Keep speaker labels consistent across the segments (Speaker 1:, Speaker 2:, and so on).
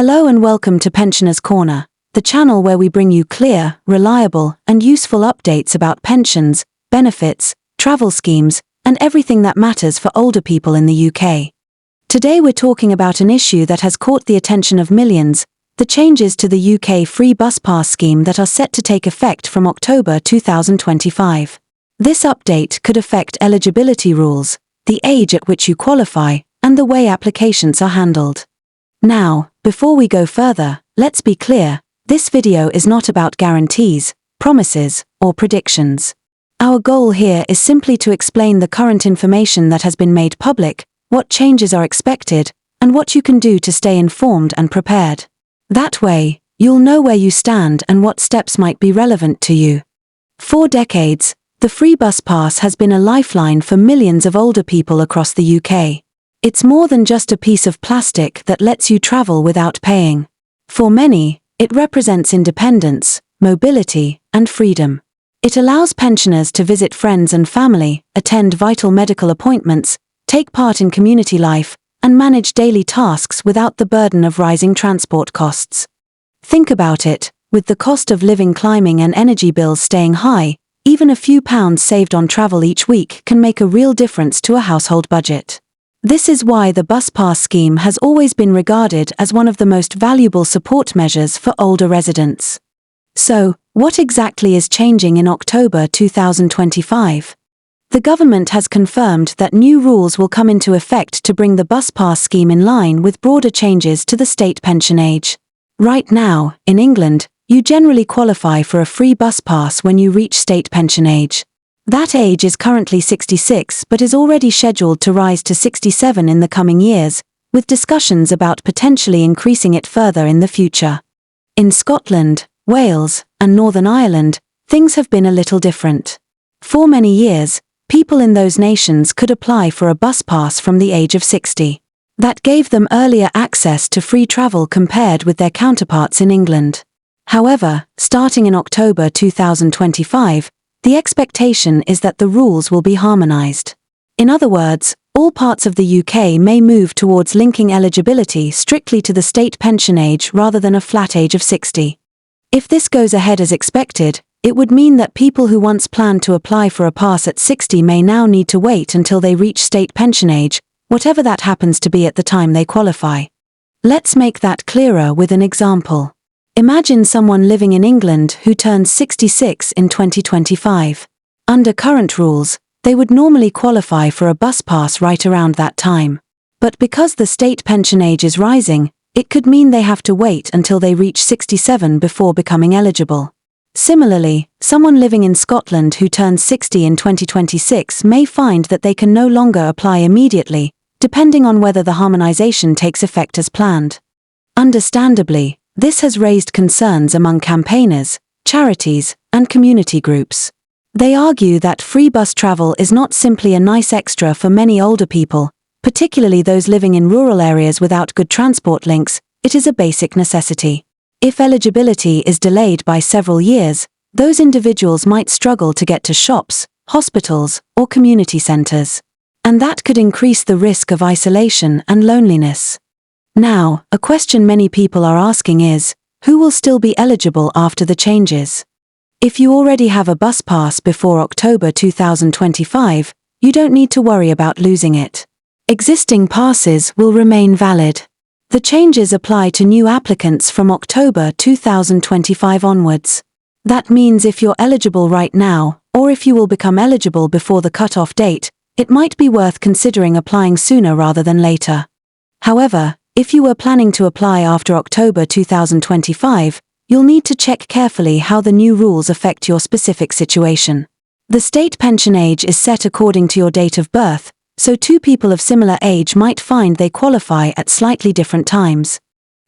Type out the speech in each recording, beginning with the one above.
Speaker 1: Hello and welcome to Pensioners Corner, the channel where we bring you clear, reliable, and useful updates about pensions, benefits, travel schemes, and everything that matters for older people in the UK. Today we're talking about an issue that has caught the attention of millions: the changes to the UK free bus pass scheme that are set to take effect from October 2025. This update could affect eligibility rules, the age at which you qualify, and the way applications are handled. Now, before we go further, let's be clear, this video is not about guarantees, promises, or predictions. Our goal here is simply to explain the current information that has been made public, what changes are expected, and what you can do to stay informed and prepared. That way, you'll know where you stand and what steps might be relevant to you. For decades, the free bus pass has been a lifeline for millions of older people across the UK. It's more than just a piece of plastic that lets you travel without paying. For many, it represents independence, mobility, and freedom. It allows pensioners to visit friends and family, attend vital medical appointments, take part in community life, and manage daily tasks without the burden of rising transport costs. Think about it, with the cost of living climbing and energy bills staying high, even a few pounds saved on travel each week can make a real difference to a household budget. This is why the bus pass scheme has always been regarded as one of the most valuable support measures for older residents. So, what exactly is changing in October 2025? The government has confirmed that new rules will come into effect to bring the bus pass scheme in line with broader changes to the state pension age. Right now, in England, you generally qualify for a free bus pass when you reach state pension age. That age is currently 66 but is already scheduled to rise to 67 in the coming years, with discussions about potentially increasing it further in the future. In Scotland, Wales, and Northern Ireland, things have been a little different. For many years, people in those nations could apply for a bus pass from the age of 60. That gave them earlier access to free travel compared with their counterparts in England. However, starting in October 2025, the expectation is that the rules will be harmonised. In other words, all parts of the UK may move towards linking eligibility strictly to the state pension age rather than a flat age of 60. If this goes ahead as expected, it would mean that people who once planned to apply for a pass at 60 may now need to wait until they reach state pension age, whatever that happens to be at the time they qualify. Let's make that clearer with an example. Imagine someone living in England who turns 66 in 2025. Under current rules, they would normally qualify for a bus pass right around that time. But because the state pension age is rising, it could mean they have to wait until they reach 67 before becoming eligible. Similarly, someone living in Scotland who turns 60 in 2026 may find that they can no longer apply immediately, depending on whether the harmonisation takes effect as planned. Understandably, this has raised concerns among campaigners, charities, and community groups. They argue that free bus travel is not simply a nice extra for many older people, particularly those living in rural areas without good transport links. It is a basic necessity. If eligibility is delayed by several years, those individuals might struggle to get to shops, hospitals, or community centres. And that could increase the risk of isolation and loneliness. Now, a question many people are asking is, who will still be eligible after the changes? If you already have a bus pass before October 2025, you don't need to worry about losing it. Existing passes will remain valid. The changes apply to new applicants from October 2025 onwards. That means if you're eligible right now, or if you will become eligible before the cut-off date, it might be worth considering applying sooner rather than later. However, if you were planning to apply after October 2025, you'll need to check carefully how the new rules affect your specific situation. The state pension age is set according to your date of birth, so two people of similar age might find they qualify at slightly different times.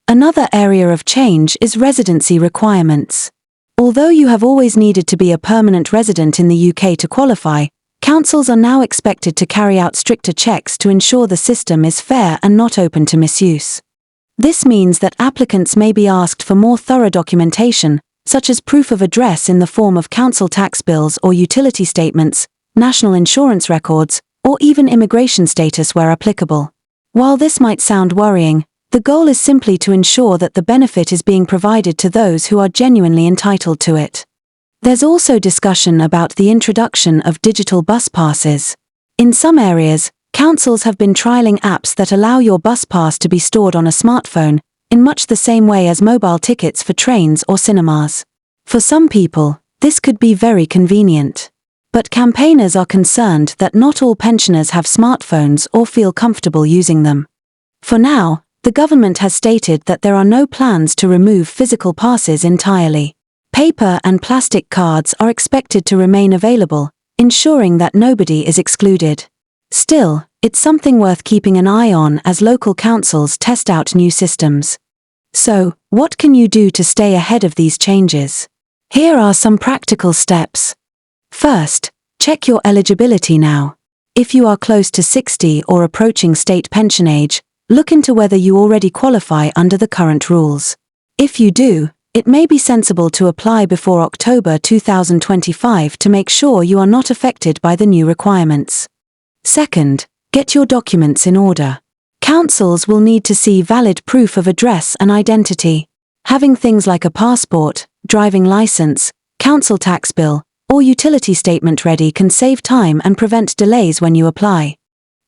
Speaker 1: Another area of change is residency requirements. Although you have always needed to be a permanent resident in the UK to qualify, councils are now expected to carry out stricter checks to ensure the system is fair and not open to misuse. This means that applicants may be asked for more thorough documentation, such as proof of address in the form of council tax bills or utility statements, national insurance records, or even immigration status where applicable. While this might sound worrying, The goal is simply to ensure that the benefit is being provided to those who are genuinely entitled to it. There's also discussion about the introduction of digital bus passes. In some areas, councils have been trialing apps that allow your bus pass to be stored on a smartphone, in much the same way as mobile tickets for trains or cinemas. For some people, this could be very convenient. But campaigners are concerned that not all pensioners have smartphones or feel comfortable using them. For now, the government has stated that there are no plans to remove physical passes entirely. Paper and plastic cards are expected to remain available, ensuring that nobody is excluded. Still, it's something worth keeping an eye on as local councils test out new systems. So, what can you do to stay ahead of these changes? Here are some practical steps. First, check your eligibility now. If you are close to 60 or approaching state pension age, look into whether you already qualify under the current rules. If you do, it may be sensible to apply before October 2025 to make sure you are not affected by the new requirements. Second, get your documents in order. Councils will need to see valid proof of address and identity. Having things like a passport, driving license, council tax bill, or utility statement ready can save time and prevent delays when you apply.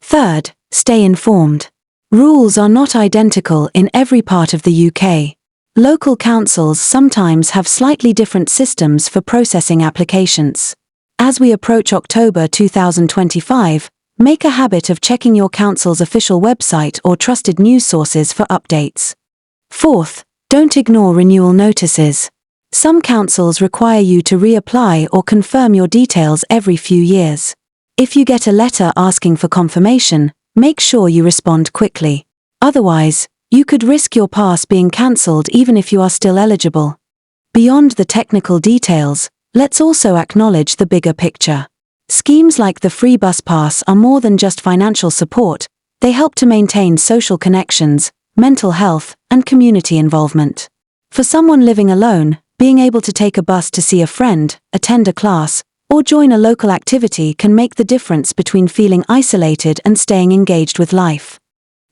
Speaker 1: Third, stay informed. Rules are not identical in every part of the UK. Local councils sometimes have slightly different systems for processing applications. As we approach October 2025, make a habit of checking your council's official website or trusted news sources for updates. Fourth, don't ignore renewal notices. Some councils require you to reapply or confirm your details every few years. If you get a letter asking for confirmation, make sure you respond quickly. Otherwise, you could risk your pass being cancelled even if you are still eligible. Beyond the technical details, let's also acknowledge the bigger picture. Schemes like the free bus pass are more than just financial support, they help to maintain social connections, mental health, and community involvement. For someone living alone, being able to take a bus to see a friend, attend a class, or join a local activity can make the difference between feeling isolated and staying engaged with life.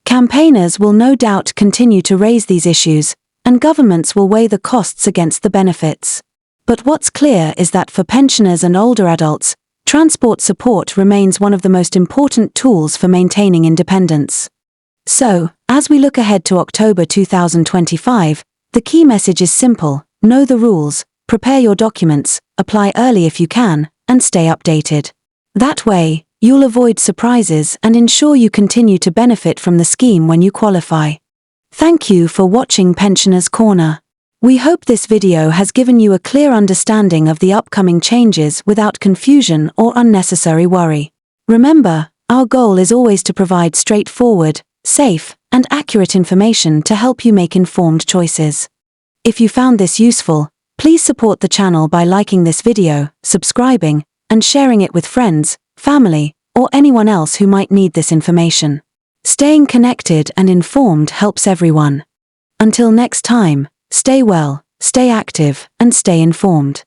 Speaker 1: Campaigners will no doubt continue to raise these issues, and governments will weigh the costs against the benefits. But what's clear is that for pensioners and older adults, transport support remains one of the most important tools for maintaining independence. So, as we look ahead to October 2025, the key message is simple: know the rules, prepare your documents, apply early if you can, and stay updated. That way, you'll avoid surprises and ensure you continue to benefit from the scheme when you qualify. Thank you for watching Pensioners Corner. We hope this video has given you a clear understanding of the upcoming changes without confusion or unnecessary worry. Remember, our goal is always to provide straightforward, safe, and accurate information to help you make informed choices. If you found this useful, please support the channel by liking this video, subscribing, and sharing it with friends, family, or anyone else who might need this information. Staying connected and informed helps everyone. Until next time, stay well, stay active, and stay informed.